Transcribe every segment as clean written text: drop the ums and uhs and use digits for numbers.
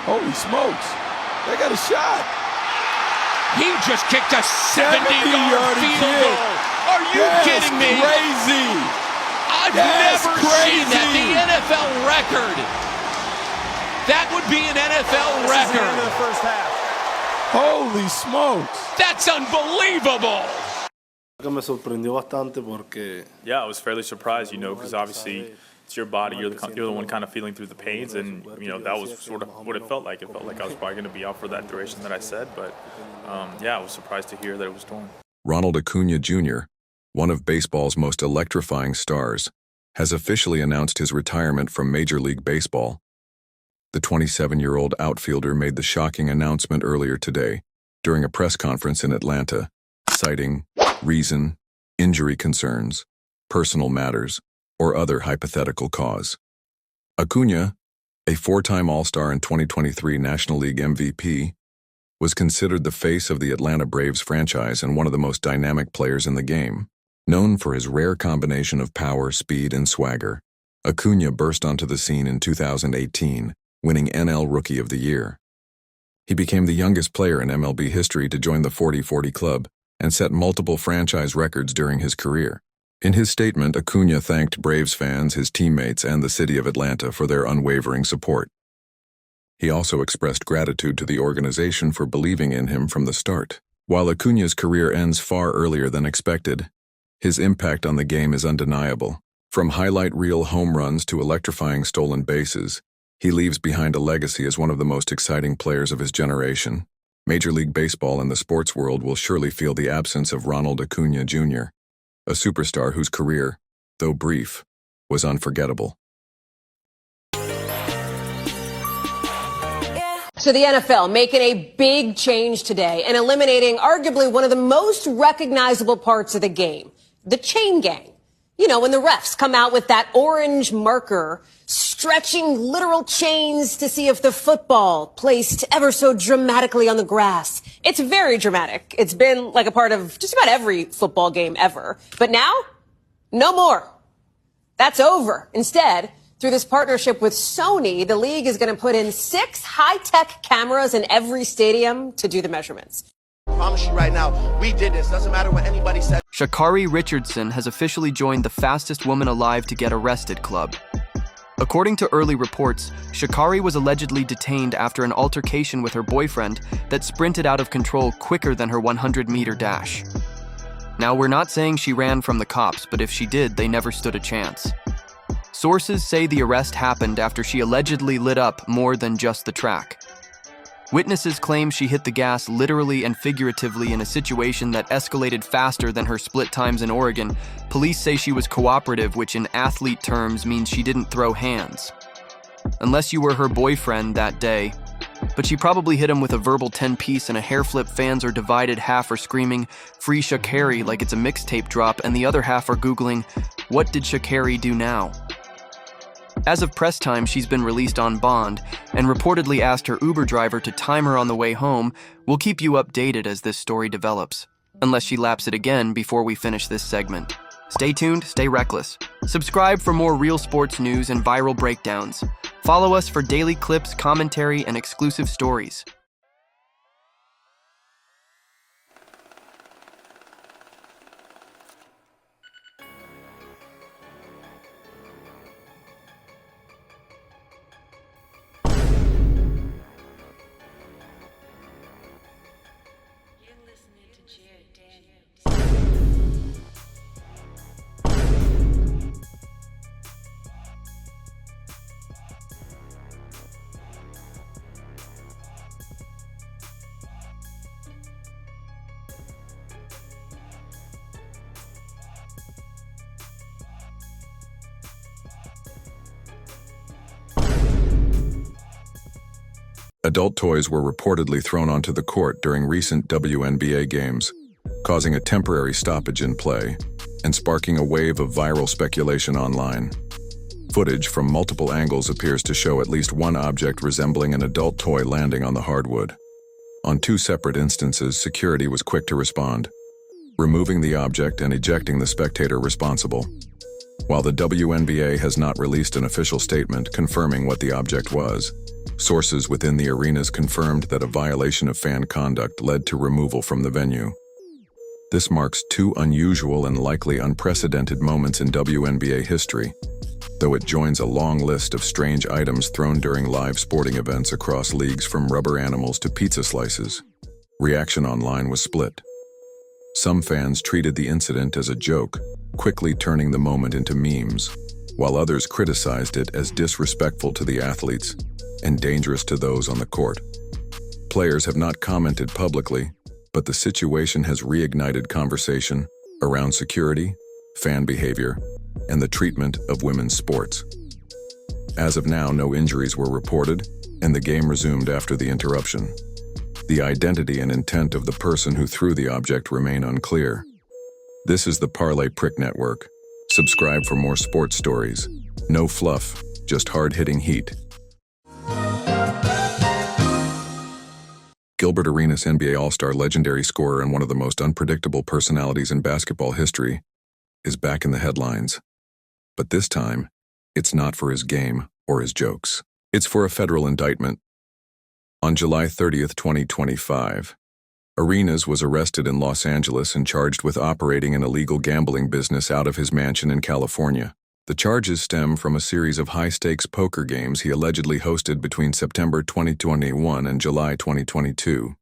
Holy smokes. They got a shot. He just kicked a 70-yard field goal. Are you kidding me? Crazy. I've never seen that. The NFL record. That would be an NFL record. This is the end of the first half. Holy smokes. That's unbelievable. Me sorprendió bastante porque yeah, I was fairly surprised, because obviously it's your body. You're the one kind of feeling through the pains, and that was sort of what it felt like. It felt like I was probably going to be out for that duration that I said, but I was surprised to hear that it was torn. Ronald Acuña Jr., one of baseball's most electrifying stars, has officially announced his retirement from Major League Baseball. The 27-year-old outfielder made the shocking announcement earlier today during a press conference in Atlanta, citing reason, injury concerns, personal matters, or other hypothetical cause. Acuña, a four-time All-Star and 2023 National League MVP, was considered the face of the Atlanta Braves franchise and one of the most dynamic players in the game. Known for his rare combination of power, speed, and swagger, Acuña burst onto the scene in 2018, winning NL Rookie of the Year. He became the youngest player in MLB history to join the 40-40 club and set multiple franchise records during his career. In his statement, Acuña thanked Braves fans, his teammates, and the city of Atlanta for their unwavering support. He also expressed gratitude to the organization for believing in him from the start. While Acuña's career ends far earlier than expected, his impact on the game is undeniable. From highlight reel home runs to electrifying stolen bases, he leaves behind a legacy as one of the most exciting players of his generation. Major League Baseball and the sports world will surely feel the absence of Ronald Acuña Jr., a superstar whose career, though brief, was unforgettable. So the NFL making a big change today and eliminating arguably one of the most recognizable parts of the game, the chain gang. When the refs come out with that orange marker, stretching literal chains to see if the football placed ever so dramatically on the grass. It's very dramatic. It's been like a part of just about every football game ever. But now, no more. That's over. Instead, through this partnership with Sony, the league is going to put in 6 high-tech cameras in every stadium to do the measurements. I promise you right now, we did this. Doesn't matter what anybody says. Sha'Carri Richardson has officially joined the fastest woman alive to get arrested club. According to early reports, Sha'Carri was allegedly detained after an altercation with her boyfriend that sprinted out of control quicker than her 100-meter dash. Now, we're not saying she ran from the cops, but if she did, they never stood a chance. Sources say the arrest happened after she allegedly lit up more than just the track. Witnesses claim she hit the gas literally and figuratively in a situation that escalated faster than her split times in Oregon. Police say she was cooperative, which in athlete terms means she didn't throw hands. Unless you were her boyfriend that day. But she probably hit him with a verbal 10-piece and a hair flip. Fans are divided, half are screaming, "Free Sha'Carri," like it's a mixtape drop, and the other half are Googling, "What did Sha'Carri do now?" As of press time, she's been released on bond and reportedly asked her Uber driver to time her on the way home. We'll keep you updated as this story develops, unless she laps it again before we finish this segment. Stay tuned, stay reckless. Subscribe for more real sports news and viral breakdowns. Follow us for daily clips, commentary, and exclusive stories. Adult toys were reportedly thrown onto the court during recent WNBA games, causing a temporary stoppage in play and sparking a wave of viral speculation online. Footage from multiple angles appears to show at least one object resembling an adult toy landing on the hardwood. On 2 separate instances, security was quick to respond, removing the object and ejecting the spectator responsible. While the WNBA has not released an official statement confirming what the object was, sources within the arenas confirmed that a violation of fan conduct led to removal from the venue. This marks two unusual and likely unprecedented moments in WNBA history, though it joins a long list of strange items thrown during live sporting events across leagues from rubber animals to pizza slices. Reaction online was split. Some fans treated the incident as a joke, quickly turning the moment into memes, while others criticized it as disrespectful to the athletes and dangerous to those on the court. Players have not commented publicly, but the situation has reignited conversation around security, fan behavior, and the treatment of women's sports. As of now, no injuries were reported, and the game resumed after the interruption. The identity and intent of the person who threw the object remain unclear. This is the Parlay Prick Network. Subscribe for more sports stories. No fluff, just hard-hitting heat. Gilbert Arenas, NBA All-Star, legendary scorer and one of the most unpredictable personalities in basketball history, is back in the headlines. But this time, it's not for his game or his jokes. It's for a federal indictment. On July 30th, 2025, Arenas was arrested in Los Angeles and charged with operating an illegal gambling business out of his mansion in California. The charges stem from a series of high-stakes poker games he allegedly hosted between September 2021 and July 2022.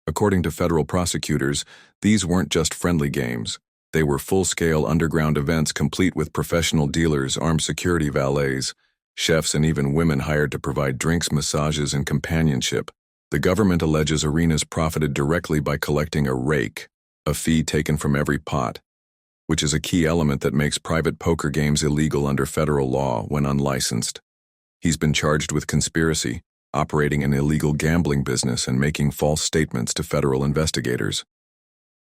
According to federal prosecutors, these weren't just friendly games. They were full-scale underground events complete with professional dealers, armed security valets, chefs, and even women hired to provide drinks, massages, and companionship. The government alleges Arenas profited directly by collecting a rake, a fee taken from every pot, which is a key element that makes private poker games illegal under federal law when unlicensed. He's been charged with conspiracy, operating an illegal gambling business, and making false statements to federal investigators.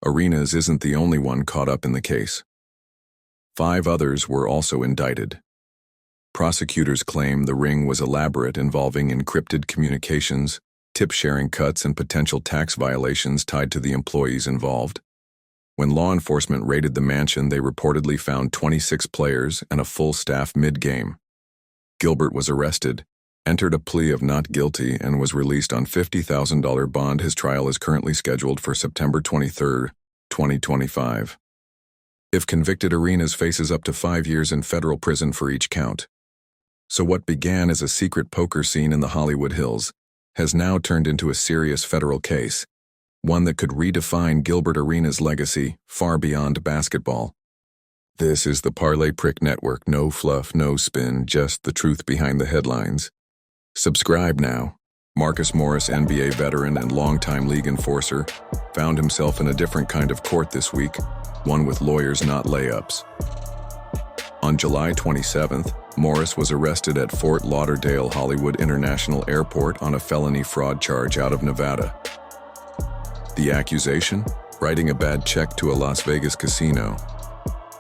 Arenas isn't the only one caught up in the case. 5 others were also indicted. Prosecutors claim the ring was elaborate, involving encrypted communications, tip-sharing cuts, and potential tax violations tied to the employees involved. When law enforcement raided the mansion, they reportedly found 26 players and a full staff mid-game. Gilbert was arrested, entered a plea of not guilty, and was released on $50,000 bond. His trial is currently scheduled for September 23, 2025. If convicted, Arenas faces up to 5 years in federal prison for each count. So what began as a secret poker scene in the Hollywood Hills has now turned into a serious federal case, one that could redefine Gilbert Arenas' legacy far beyond basketball. This is the Parlay Prick Network. No fluff, no spin, just the truth behind the headlines. Subscribe now. Marcus Morris, NBA veteran and longtime league enforcer, found himself in a different kind of court this week, one with lawyers, not layups. On July 27th, Morris was arrested at Fort Lauderdale Hollywood International Airport on a felony fraud charge out of Nevada. The accusation? Writing a bad check to a Las Vegas casino.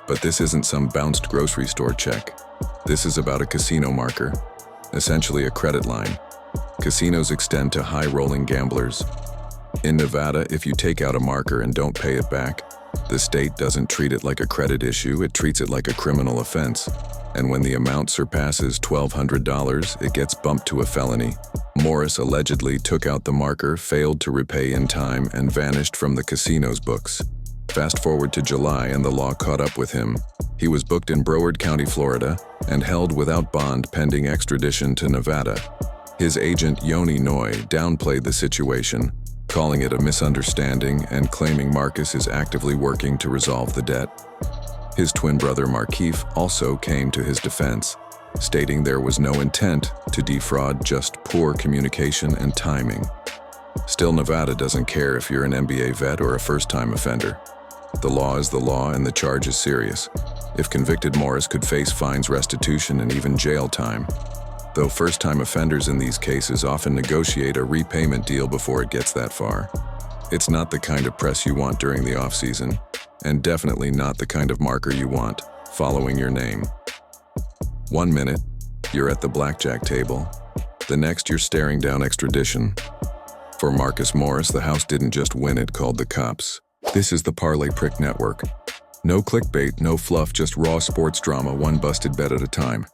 But this isn't some bounced grocery store check. This is about a casino marker, essentially a credit line. Casinos extend to high-rolling gamblers. In Nevada, if you take out a marker and don't pay it back, the state doesn't treat it like a credit issue, it treats it like a criminal offense. And when the amount surpasses $1,200, it gets bumped to a felony. Morris allegedly took out the marker, failed to repay in time, and vanished from the casino's books. Fast forward to July and the law caught up with him. He was booked in Broward County, Florida, and held without bond pending extradition to Nevada. His agent, Yoni Noy, downplayed the situation, calling it a misunderstanding and claiming Marcus is actively working to resolve the debt. His twin brother Markieff also came to his defense, stating there was no intent to defraud, just poor communication and timing. Still, Nevada doesn't care if you're an NBA vet or a first-time offender. The law is the law and the charge is serious. If convicted, Morris could face fines, restitution, and even jail time. Though first-time offenders in these cases often negotiate a repayment deal before it gets that far. It's not the kind of press you want during the off-season, and definitely not the kind of marker you want following your name. 1 minute, you're at the blackjack table. The next, you're staring down extradition. For Marcus Morris, the house didn't just win, it called the cops. This is the Parlay Prick Network. No clickbait, no fluff, just raw sports drama, one busted bet at a time.